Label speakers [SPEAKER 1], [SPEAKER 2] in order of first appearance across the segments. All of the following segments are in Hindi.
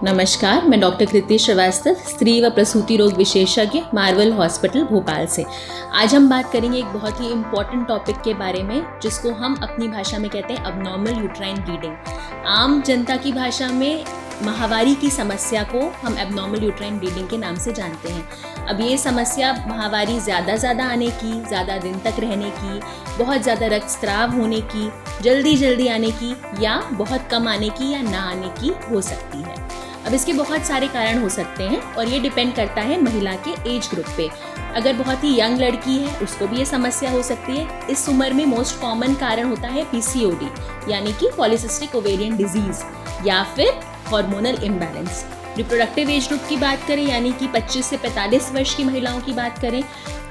[SPEAKER 1] नमस्कार, मैं डॉक्टर कृति श्रीवास्तव, स्त्री व प्रसूति रोग विशेषज्ञ, मार्वल हॉस्पिटल भोपाल से। आज हम बात करेंगे एक बहुत ही इम्पॉर्टेंट टॉपिक के बारे में, जिसको हम अपनी भाषा में कहते हैं अबनॉर्मल यूट्राइन ब्लीडिंग। आम जनता की भाषा में माहवारी की समस्या को हम एबनॉर्मल यूट्राइन ब्लीडिंग के नाम से जानते हैं। अब ये समस्या माहवारी ज़्यादा आने की, ज़्यादा दिन तक रहने की, बहुत ज़्यादा रक्तस्राव होने की, जल्दी आने की या बहुत कम आने की या ना आने की हो सकती है। अब इसके बहुत सारे कारण हो सकते हैं और ये डिपेंड करता है महिला के एज ग्रुप पे। अगर बहुत ही यंग लड़की है उसको भी ये समस्या हो सकती है। इस उम्र में मोस्ट कॉमन कारण होता है PCOD यानी कि पॉलीसिस्टिक ओवेरियन डिजीज या फिर hormonal imbalance. Reproductive age group की बात करें यानी कि 25 से 45 वर्ष की महिलाओं की बात करें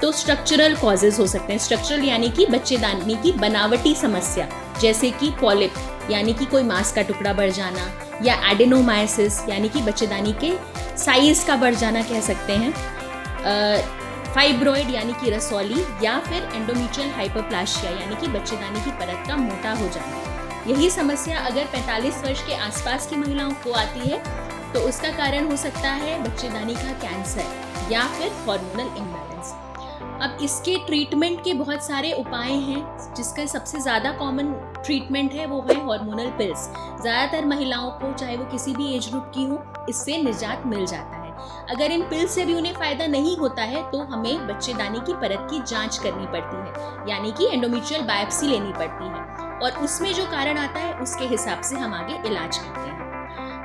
[SPEAKER 1] तो स्ट्रक्चरल कॉजेज हो सकते हैं। स्ट्रक्चरल यानी कि बच्चेदानी की बनावटी समस्या, जैसे कि पॉलिप यानी कि कोई मांस का टुकड़ा बढ़ जाना, या एडेनोमायसिस यानी कि बच्चेदानी के साइज का बढ़ जाना कह सकते हैं, फाइब्रॉइड यानी कि रसौली, या फिर एंडोमेट्रियल हाइपरप्लासिया यानी कि बच्चेदानी की परत का मोटा हो जाना। यही समस्या अगर 45 वर्ष के आसपास की महिलाओं को आती है तो उसका कारण हो सकता है बच्चेदानी का कैंसर या फिर हार्मोनल इम्बैलेंस। अब इसके ट्रीटमेंट के बहुत सारे उपाय हैं, जिसका सबसे ज़्यादा कॉमन ट्रीटमेंट है वो है हार्मोनल पिल्स। ज़्यादातर महिलाओं को, चाहे वो किसी भी एज ग्रुप की हो, इससे निजात मिल जाता है। अगर इन पिल्स से भी उन्हें फ़ायदा नहीं होता है तो हमें बच्चेदानी की परत की जांच करनी पड़ती है, यानी कि एंडोमेट्रियल बायोप्सी लेनी पड़ती है और उसमें जो कारण आता है उसके हिसाब से हम आगे इलाज करते हैं।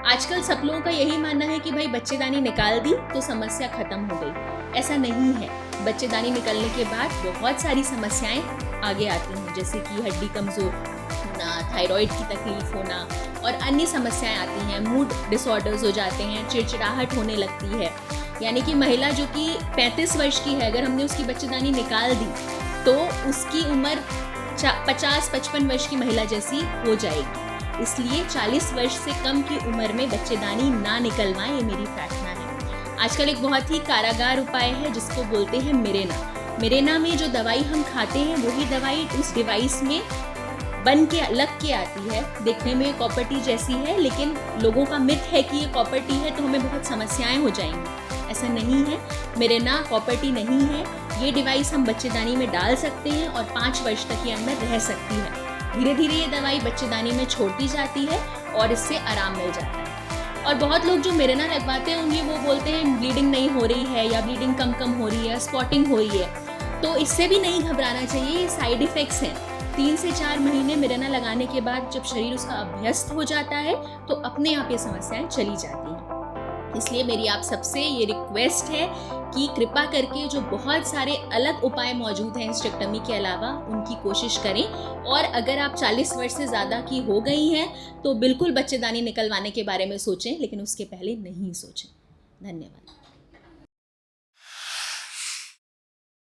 [SPEAKER 1] आजकल सब लोगों का यही मानना है कि भाई बच्चेदानी निकाल दी तो समस्या खत्म हो गई। ऐसा नहीं है। बच्चेदानी निकलने के बाद बहुत सारी समस्याएं आगे आती हैं, जैसे कि हड्डी कमज़ोर होना, थायराइड की तकलीफ होना और अन्य समस्याएं आती हैं। मूड डिसऑर्डर्स हो जाते हैं, चिड़चिड़ाहट होने लगती है। यानी कि महिला जो कि 35 वर्ष की है, अगर हमने उसकी बच्चेदानी निकाल दी तो उसकी उम्र 50-55 वर्ष की महिला जैसी हो जाएगी। इसलिए 40 वर्ष से कम की उम्र में बच्चेदानी ना निकलवाएं, ये मेरी प्रार्थना है। आजकल एक बहुत ही कारागार उपाय है जिसको बोलते हैं मिरेना में जो दवाई हम खाते हैं वही दवाई उस डिवाइस में बन के लग के आती है। देखने में कॉपर टी जैसी है, लेकिन लोगों का मिथ है कि ये कॉपर टी है तो हमें बहुत समस्याएं हो जाएंगी। ऐसा नहीं है, मिरेना कॉपर टी नहीं है। ये डिवाइस हम बच्चेदानी में डाल सकते हैं और 5 वर्ष तक ये अंदर रह सकती है। धीरे धीरे ये दवाई बच्चेदानी में छोड़ती जाती है और इससे आराम मिल जाता है। और बहुत लोग जो मिरेना लगवाते होंगे वो बोलते हैं ब्लीडिंग नहीं हो रही है या ब्लीडिंग कम हो रही है, स्पॉटिंग हो रही है, तो इससे भी नहीं घबराना चाहिए। ये साइड इफ़ेक्ट्स हैं। 3 से 4 महीने मिरेना लगाने के बाद जब शरीर उसका अभ्यस्त हो जाता है तो अपने आप ये समस्याएं चली जाती हैं। इसलिए मेरी आप सबसे ये रिक्वेस्ट है कि कृपा करके जो बहुत सारे अलग उपाय मौजूद हैं हिस्टेक्टमी के अलावा, उनकी कोशिश करें। और अगर आप 40 वर्ष से ज़्यादा की हो गई हैं तो बिल्कुल बच्चेदानी निकलवाने के बारे में सोचें, लेकिन उसके पहले नहीं सोचें। धन्यवाद।